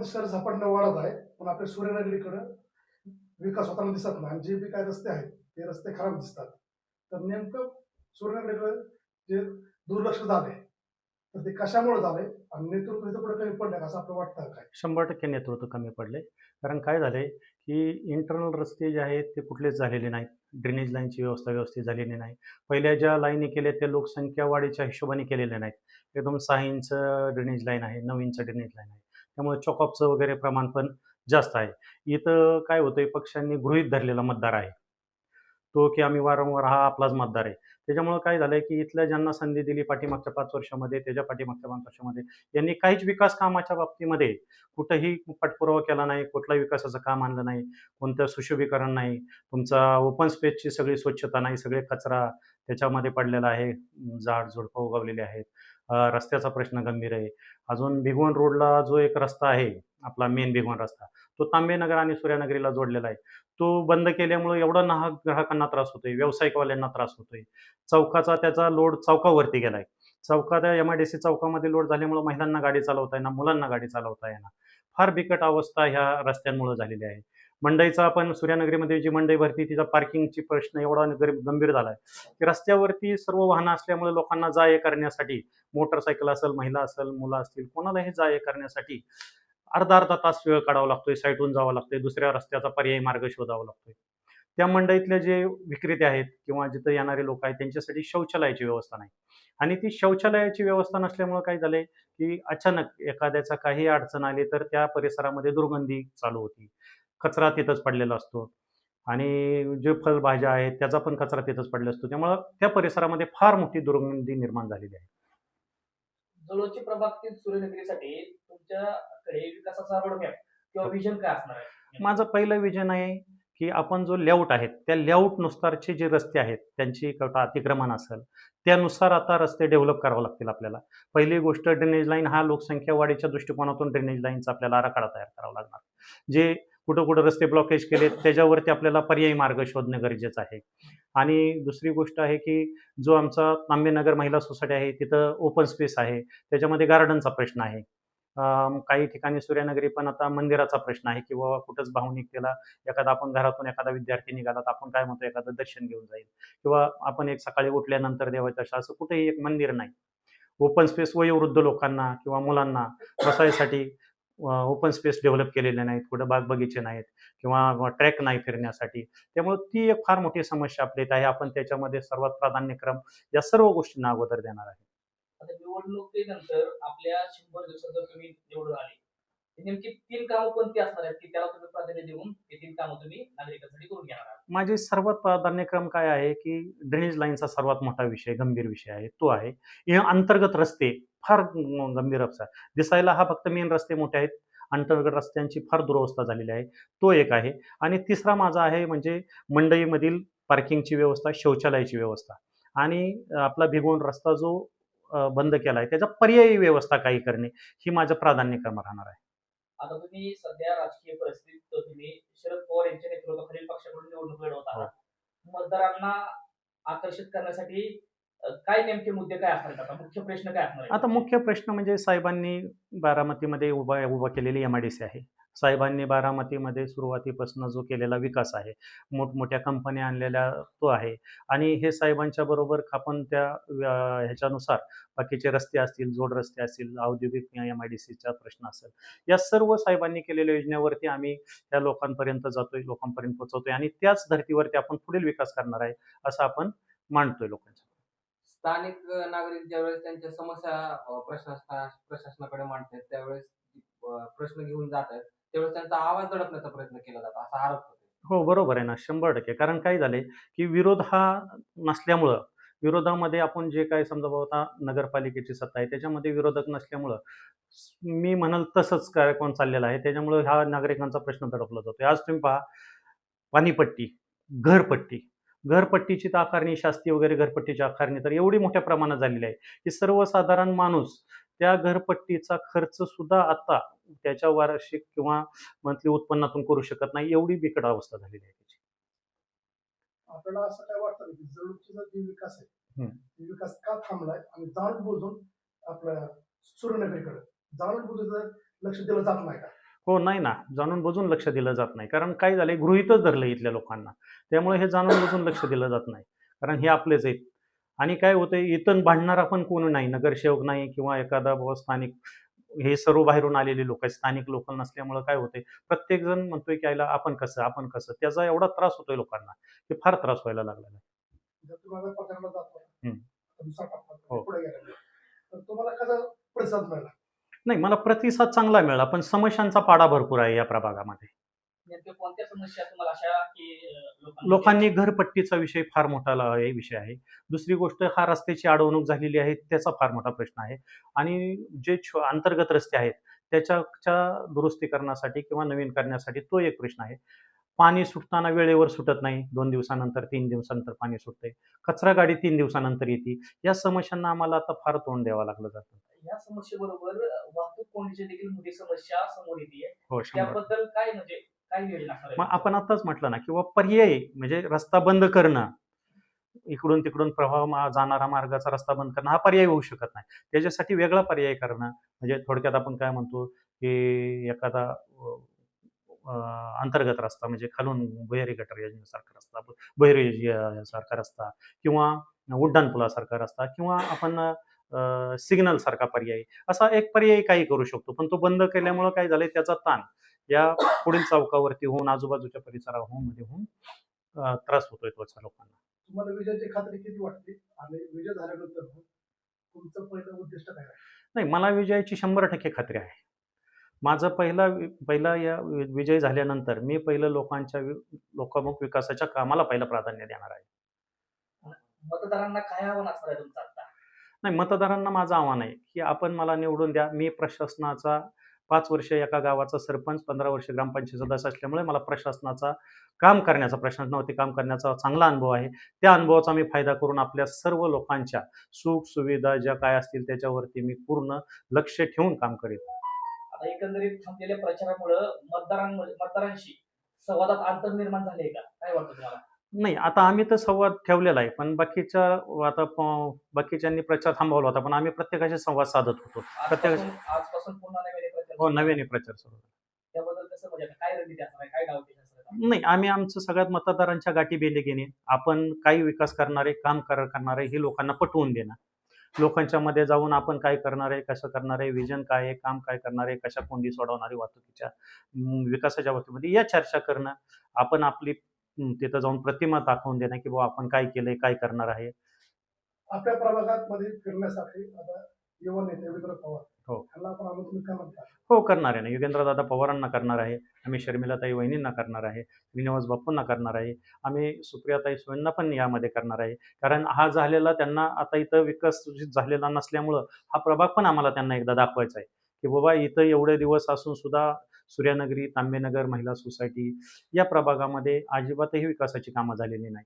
शहरामध्ये शहर झपाट्याने वाढत आहे, पण आपल्या सूर्यनगरीकडे विकास होताना दिसत नाही. आणि जे बी काही रस्ते आहेत ते रस्ते खराब दिसतात. तर नेमकं सूर्यनगरीकडे जे दुर्लक्ष झालंय, तर ते कशामुळे झालंय आणि नेतृत्व इथं कुठे कमी पडलंय असं आपलं वाटतं काय? 100% नेतृत्व कमी पडले. कारण काय झालंय, की इंटरनल रस्ते जे आहेत ते कुठलेच झालेले नाहीत. ड्रेनेज लाईनची व्यवस्था व्यवस्थित झालेली नाही. पहिल्या ज्या लाईनी केल्या त्या लोकसंख्या वाढीच्या हिशोबाने केलेल्या नाहीत. एकदम 6 इंच ड्रेनेज लाईन आहे, 9 इंच ड्रेनेज लाईन आहे. त्यामुळे चॉकअपचं वगैरे प्रमाण पण जास्त आहे. इथं काय होतंय, पक्षांनी गृहीत धरलेला मतदार आहे. तो की आम्ही वारंवार हा आपलाच मतदार आहे. त्याच्यामुळं काय झालंय, की इथल्या ज्यांना संधी दिली पाठीमागच्या 5 वर्षामध्ये, त्याच्या पाठीमागच्या 5 वर्षामध्ये यांनी काहीच विकास कामाच्या बाबतीमध्ये कुठंही पाठपुरावा केला नाही, कुठलाही विकासाचं काम आणलं नाही, कोणतं सुशोभीकरण नाही, तुमचा ओपन स्पेसची सगळी स्वच्छता नाही, सगळे कचरा त्याच्यामध्ये पडलेला आहे, झाड-झुडपं उगवलेली आहेत. रस्त्याचा प्रश्न गंभीर आहे. अजून भिगवण रोडला जो एक रस्ता आहे, आपला मेन भिगवण रस्ता, तो तांबेनगर आणि सूर्यानगरीला जोडलेला आहे. तो बंद केल्यामुळे एवढा नाहक ग्राहकांना त्रास होतोय, व्यावसायिकवाल्यांना त्रास होतोय. चौकाचा त्याचा लोड चौकावरती गेलाय. चौकात एमआयडीसी चौकामध्ये लोड झाल्यामुळे महिलांना गाडी चालवता येईना, मुलांना गाडी चालवता येईना. फार बिकट अवस्था ह्या रस्त्यांमुळे झालेली आहे. मंडईचा आपण सूर्यानगरीमध्ये जी मंडई भरती तिचा पार्किंगची प्रश्न एवढा गंभीर झालाय, की रस्त्यावरती सर्व वाहनं असल्यामुळे लोकांना जा-ये करण्यासाठी मोटरसायकल असेल, महिला असेल, मुलं असतील, कोणालाही जा-ये करण्यासाठी अर्धा-अर्धा तास वेळ काढावा लागतोय, साईटहून जावं लागतंय, दुसऱ्या रस्त्याचा पर्यायी मार्ग शोधावा लागतोय. त्या मंडईतले जे विक्रेते आहेत किंवा जिथं येणारे लोक आहेत त्यांच्यासाठी शौचालयाची व्यवस्था नाही. आणि ती शौचालयाची व्यवस्था नसल्यामुळं काय झालंय, की अचानक एखाद्याचा काही अडचण आली तर त्या परिसरामध्ये दुर्गंधी चालू होती. कचरा तिथंच पडलेला असतो आणि जे फळभाज्या आहेत त्याचा पण कचरा तिथंच पडलेला असतो. त्यामुळं त्या परिसरामध्ये फार मोठी दुर्गंधी निर्माण झालेली आहे. जवळच्या प्रभागातील सूर्यनगरीसाठी तुमच्याकडे विकासाचा रोडमॅप किंवा हो. विजन काय असणार आहे? माझं पहिलं विजन आहे, की आपण जो लेआउट आहे, त्या लेआउटनुसारचे जे रस्ते आहेत, त्यांची अतिक्रमण असेल, त्यानुसार आता रस्ते डेव्हलप करावे लागतील आपल्याला. पहिली गोष्ट ड्रेनेज लाईन हा लोकसंख्या वाढीच्या दृष्टिकोनातून ड्रेनेज लाईनचा आपल्याला आराखडा तयार करावा लागणार. जे कुठं-कुठं रस्ते ब्लॉकेज केलेत, त्याच्यावरती आपल्याला पर्यायी मार्ग शोधणं गरजेचं आहे. आणि दुसरी गोष्ट आहे, की जो आमचा तांबेनगर महिला सोसायटी आहे, तिथं ओपन स्पेस आहे, त्याच्यामध्ये गार्डनचा प्रश्न आहे. काही ठिकाणी सूर्यनगरी पण आता मंदिराचा प्रश्न आहे, की बाबा कुठंच भावनिकतेला एखादा आपण घरातून एखादा विद्यार्थी निघाला तर आपण काय म्हणतो एखादं दर्शन घेऊन जाईल किंवा आपण एक सकाळी उठल्यानंतर देवाच्या असं कुठेही एक मंदिर नाही. ओपन स्पेस वयोवृद्ध लोकांना किंवा मुलांना बसायसाठी ओपन स्पेस डेव्हलप केलेले नाहीत, कुठं बाग-बगीचे नाहीत किंवा ट्रॅक नाही फिरण्यासाठी. त्यामुळे ती एक फार मोठी समस्या आपल्या इथं आहे. आपण त्याच्यामध्ये सर्वात प्राधान्यक्रम या सर्व गोष्टींना अगोदर देणार आहे. आता निवडणुकीनंतर आपल्या 100 दिवसात जर तुम्ही निवडून आले, तर नेमकी 3 कामं कोणती असणार आहेत, की त्याला तुम्ही प्राधान्य देऊन ते 3 कामं तुम्ही नागरिकांसाठी करून घेणार आहात? माझी सर्वात प्राधान्यक्रम काय आहे, की ड्रेनेज लाईनचा सर्वात मोठा विषय, गंभीर विषय आहे, तो आहे. हे अंतर्गत रस्ते फार गंभीर आहे. दिसायला हा फक्त मेन रस्ते मोठे आहेत. अंतर्गत रस्त्यांची फार दुरवस्था झालेली आहे. तो एक आहे आणि तिसरा माझा आहे म्हणजे मंडईमधील पार्किंगची व्यवस्था, शौचालयाची व्यवस्था आणि आपला भिगवण रस्ता जो बंद केला आहे, त्याच्या पर्यायी व्यवस्था काही करणे, ही माझं प्राधान्यक्रम राहणार आहे. आता तुम्ही सध्या राजकीय परिस्थितीत तुम्ही शरद पवार यांच्या नेतृत्वाखालील पक्षाकडून निवडणूक लढवत हो. आहात. मतदारांना आकर्षित करण्यासाठी काय नेमके मुद्दे काय असणार आहेत? आता मुख्य प्रश्न काय असणार आहेत आता तुमचे? मुख्य प्रश्न म्हणजे साहेबांनी बारामतीमध्ये उभा केलेली एम-आय-डी-सी आहे. साहेबांनी बारामतीमध्ये सुरुवातीपासून जो केलेला विकास आहे, मोठमोठ्या कंपन्या आणलेल्या तो आहे आणि हे साहेबांच्या बरोबर आपण त्या ह्याच्यानुसार बाकीचे रस्ते असतील, जोड रस्ते असतील, औद्योगिक एम-आय-डी-सीचा प्रश्न असेल, या सर्व साहेबांनी केलेल्या योजनेवरती आम्ही त्या लोकांपर्यंत जातोय, लोकांपर्यंत पोहोचवतोय आणि त्याच धर्तीवरती आपण पुढील विकास करणार आहे, असं आपण मांडतोय लोकांच्या. स्थानिक नागरिक ज्यावेळेस त्यांच्या समस्या प्रशासनाकडे मांडतात त्यावेळेस प्रश्न घेऊन जातात त्यावेळेस त्यांचा आवाज दडपण्याचा प्रयत्न केला जातो असा आरोप होतो. हो, बरोबर आहे ना, 100%. कारण काय झालंय, की विरोध हा नसल्यामुळं, विरोधामध्ये आपण जे काही समजा बाबा आता नगरपालिकेची सत्ता आहे, त्याच्यामध्ये विरोधक नसल्यामुळं मी म्हणेल तसंच कार्यक्रम चाललेला आहे. त्याच्यामुळं हा नागरिकांचा प्रश्न दडपला जातोय. आज तुम्ही पहा, पाणीपट्टी, घरपट्टी, घरपट्टीची तर आकारणी, शासकीय वगैरे घरपट्टीची आकारणी तर एवढी मोठ्या प्रमाणात झालेली आहे, की सर्वसाधारण माणूस त्या घरपट्टीचा खर्च सुद्धा आता त्याच्या वार्षिक किंवा मंथली उत्पन्नातून करू शकत नाही, एवढी बिकट अवस्था झालेली आहे त्याची. आपल्याला असं काय वाटतं की जळूचा जे विकास आहे, हं. तो विकास का थांबलाय आणि जाणून बुजून आपल्या सूर्यनगरीकडे जाणून बुजून लक्ष दिलं जात नाही का? हो, नाही ना. जाणून बुजून लक्ष दिलं जात नाही. कारण काय झालंय गृहीतच धरलं इथल्या लोकांना. त्यामुळे हे जाणून बुजून लक्ष दिलं जात नाही. कारण हे आपलेच आहेत. आणि काय होतंय इथून भांडणारा पण कोणी नाही. नगरसेवक नाही किंवा एखादा बुवा स्थानिक हे सर्व बाहेरून आलेले लोक आहेत. स्थानिक लोक नसल्यामुळं काय होतंय प्रत्येकजण म्हणतोय की "याला आपण कसं, आपण कसं?" त्याचा एवढा त्रास होतोय लोकांना, की फार त्रास व्हायला लागलेला आहे. जर तुम्हाला प्रकरणात जातो हं. दुसरा टप्पा हो. पुढे गेला तर तुम्हाला कसा प्रतिसाद मिळाला? नाही मला प्रतिसाद चांगला मिळाला, पण समस्यांचा पाडा भरपूर आहे या प्रभागामध्ये. नेमक्या कोणत्या समस्या तुम्हाला अशा की लोकांनी घरपट्टीचा विषय फार मोठा हे विषय आहे. दुसरी गोष्ट हा रस्त्याची अडवणूक झालेली आहे त्याचा फार मोठा प्रश्न आहे. आणि जे अंतर्गत रस्ते आहेत त्याच्या दुरुस्तीकरणासाठी किंवा नवीन करण्यासाठी तो एक प्रश्न आहे. पाणी सुटताना वेळेवर सुटत नाही. 2 दिवसानंतर, 3 दिवसानंतर पाणी सुटतंय. कचरा गाडी 3 दिवसानंतर येते. या समस्यांना आम्हाला आता फार तोंड द्यावं लागलं जातं. या समस्येबरोबर वाहतूक कोंडीची देखील मोठी समस्या समोर येते. हो, 100%. त्याबद्दल काय म्हणजे काय नियोजन असणार आहे? मग आपण आताच म्हटलं ना किंवा पर्यायी म्हणजे रस्ता बंद करणं, इकडून तिकडून प्रवाह जाणारा मार्गाचा रस्ता बंद करणं हा पर्याय होऊ शकत नाही. त्याच्यासाठी वेगळा पर्याय करणं म्हणजे थोडक्यात आपण काय म्हणतो की एखादा अ, अंतर्गत रस्ता म्हणजे खालून भुयारी गटार योजनेसारखा रस्ता, भुयारी सारखा रस्ता किंवा उड्डाणपुलासारखा रस्ता किंवा आपण सिग्नल सारखा पर्याय असा एक पर्याय काही करू शकतो. पण तो बंद केल्यामुळं काय झालंय त्याचा ताण या पुढील चौकावरती होऊन आजूबाजूच्या परिसरामध्ये मध्ये होऊन त्रास होतोय त्वचा लोकांना. तुम्हाला विजयाची खात्री किती वाटते आणि विजय झाल्यानंतर तुमचं पहिलं उद्दिष्ट काय आहे? नाही मला विजयाची 100% खात्री आहे. माझं पहिला या विजय झाल्यानंतर मी पहिलं लोकामुख विकासाच्या कामाला पहिलं प्राधान्य देणार आहे. मतदारांना काय आव्हान असणार आहे तुमचं आता? नाही मतदारांना माझं आव्हान आहे, की आपण मला निवडून द्या. मी प्रशासनाचा 5 वर्ष एका गावाचा सरपंच, 15 वर्ष ग्रामपंचायत सदस्य असल्यामुळे मला प्रशासनाचा प्रशासनावरती काम करण्याचा चांगला अनुभव आहे. त्या अनुभवाचा मी फायदा करून आपल्या सर्व लोकांच्या सुख-सुविधा ज्या काय असतील त्याच्यावरती मी पूर्ण लक्ष ठेवून काम करेन. आता एकंदरीत थांबलेल्या प्रचारामुळं मतदारांशी संवादात अंतर निर्माण झाले का? काय वाटतं तुम्हाला? नाही, आता आम्ही तर संवाद ठेवलेला आहे. पण बाकीच्यांनी प्रचार थांबवला होता. पण आम्ही प्रत्येकाशी संवाद साधत होतो. आजपासून पुन्हा नव्याने प्रचार हो, सुरू नव्याने प्रचार सुरू झाला. त्याबद्दल कसं म्हणजे आता काय रणनीती असणार आहे? काय डावपेच असणार आहे? नाही, आम्ही आमचं सगळ्यात मतदारांच्या गाठी बेले घेणे, आपण काय विकास करणार आहे, करणार आहे, हे लोकांना पटवून देणं. लोकांच्या मध्ये जाऊन आपण काय करणार आहे, कसं करणार आहे, व्हिजन काय आहे, काम काय करणार आहे, कशा कोंडी सोडवणार आहे वाहतुकीच्या विकासाच्या बाबतीमध्ये या चर्चा करणं. आपण आपली तिथं जाऊन प्रतिमा दाखवून देणं, की बाबा आपण काय केलंय, काय करणार आहे. आपल्या प्रभागात मध्ये फिरण्यासाठी आता युवा नेते रवींद्र पवार हो. यांना आपण आमंत्रण करणार का? हो, करणार आहे ना. योगेंद्रदादा पवारांना करणार आहे. आम्ही शर्मिलाताई वहिनींना करणार आहे. श्रीनिवास बापूंना करणार आहे. आम्ही सुप्रियाताई सुळेंना पण यामध्ये करणार आहे. कारण हा झालेला त्यांना आता इथं विकसित झालेला नसल्यामुळं हा प्रभाग पण आम्हाला त्यांना एकदा दाखवायचा आहे, की बाबा इथं एवढे दिवस असून सुद्धा सूर्यानगरी, तांबेनगर महिला सोसायटी या प्रभागामध्ये अजिबातही विकासाची कामं झालेली नाहीत.